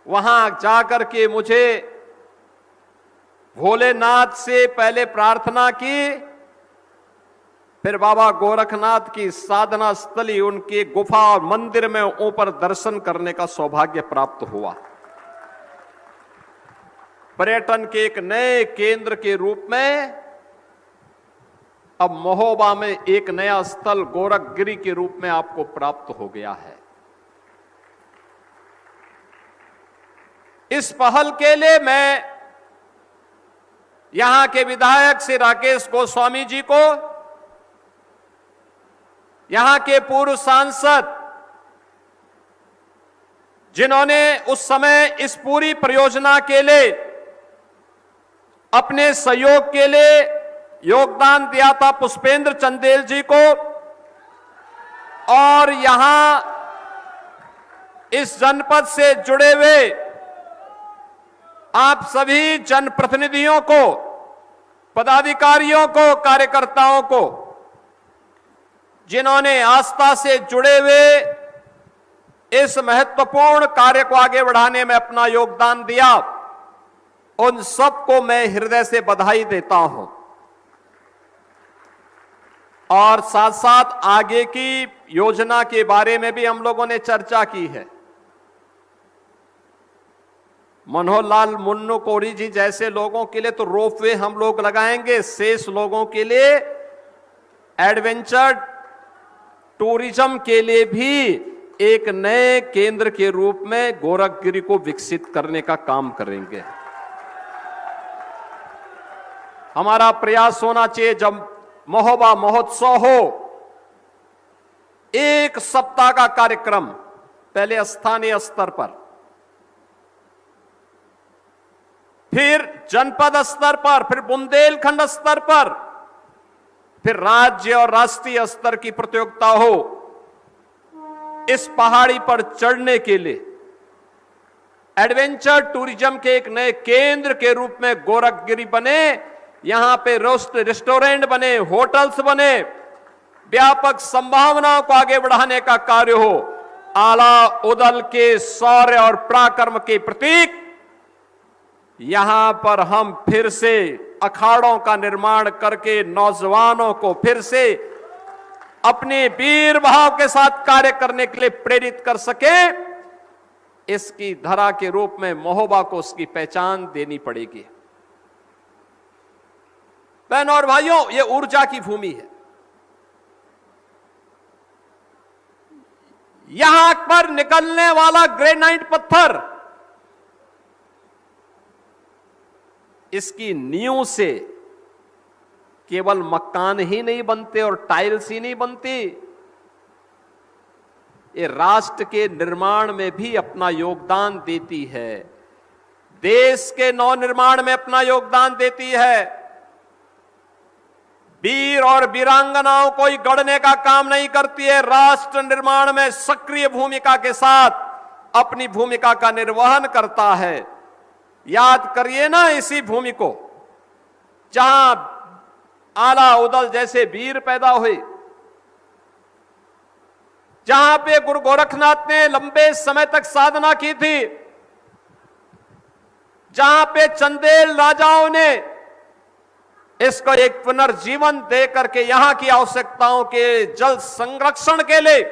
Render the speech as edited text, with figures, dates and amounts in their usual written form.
वहां जाकर के मुझे भोलेनाथ से पहले प्रार्थना की, फिर बाबा गोरखनाथ की साधना स्थली, उनके गुफा और मंदिर में ऊपर दर्शन करने का सौभाग्य प्राप्त हुआ। पर्यटन के एक नए केंद्र के रूप में अब महोबा में एक नया स्थल गोरखगिरी के रूप में आपको प्राप्त हो गया है। इस पहल के लिए मैं यहां के विधायक श्री राकेश गोस्वामी जी को, यहां के पूर्व सांसद जिन्होंने उस समय इस पूरी परियोजना के लिए अपने सहयोग के लिए योगदान दिया था, पुष्पेंद्र चंदेल जी को, और यहां इस जनपद से जुड़े हुए आप सभी जनप्रतिनिधियों को, पदाधिकारियों को, कार्यकर्ताओं को, जिन्होंने आस्था से जुड़े हुए इस महत्वपूर्ण कार्य को आगे बढ़ाने में अपना योगदान दिया, उन सबको मैं हृदय से बधाई देता हूं। और साथ साथ आगे की योजना के बारे में भी हम लोगों ने चर्चा की है। मनोहर लाल मुन्नू कोरी जी जैसे लोगों के लिए तो रोपवे हम लोग लगाएंगे, शेष लोगों के लिए एडवेंचर टूरिज्म के लिए भी एक नए केंद्र के रूप में गोरखगिरी को विकसित करने का काम करेंगे। हमारा प्रयास होना चाहिए, जब महोबा महोत्सव हो, एक सप्ताह का कार्यक्रम पहले स्थानीय स्तर पर, फिर जनपद स्तर पर, फिर बुंदेलखंड स्तर पर, फिर राज्य और राष्ट्रीय स्तर की प्रतियोगिता हो। इस पहाड़ी पर चढ़ने के लिए एडवेंचर टूरिज्म के एक नए केंद्र के रूप में गोरखगिरी बने, यहां पे रेस्टोरेंट बने, होटल्स बने, व्यापक संभावनाओं को आगे बढ़ाने का कार्य हो। आला उदल के शौर्य और पराक्रम के प्रतीक यहां पर हम फिर से अखाड़ों का निर्माण करके नौजवानों को फिर से अपने वीर भाव के साथ कार्य करने के लिए प्रेरित कर सके, इसकी धरा के रूप में महोबा को उसकी पहचान देनी पड़ेगी। बहनों और भाइयों, यह ऊर्जा की भूमि है। यहां पर निकलने वाला ग्रेनाइट पत्थर, इसकी नींव से केवल मकान ही नहीं बनते और टाइल्स ही नहीं बनती, ये राष्ट्र के निर्माण में भी अपना योगदान देती है, देश के नवनिर्माण में अपना योगदान देती है। वीर और वीरांगनाओं को ही गढ़ने का काम नहीं करती है, राष्ट्र निर्माण में सक्रिय भूमिका के साथ अपनी भूमिका का निर्वहन करता है। याद करिए ना इसी भूमि को, जहां आला उदल जैसे वीर पैदा हुए, जहां पे गुरु गोरखनाथ ने लंबे समय तक साधना की थी, जहां पे चंदेल राजाओं ने इसको एक पुनर्जीवन दे करके यहां की आवश्यकताओं के जल संरक्षण के लिए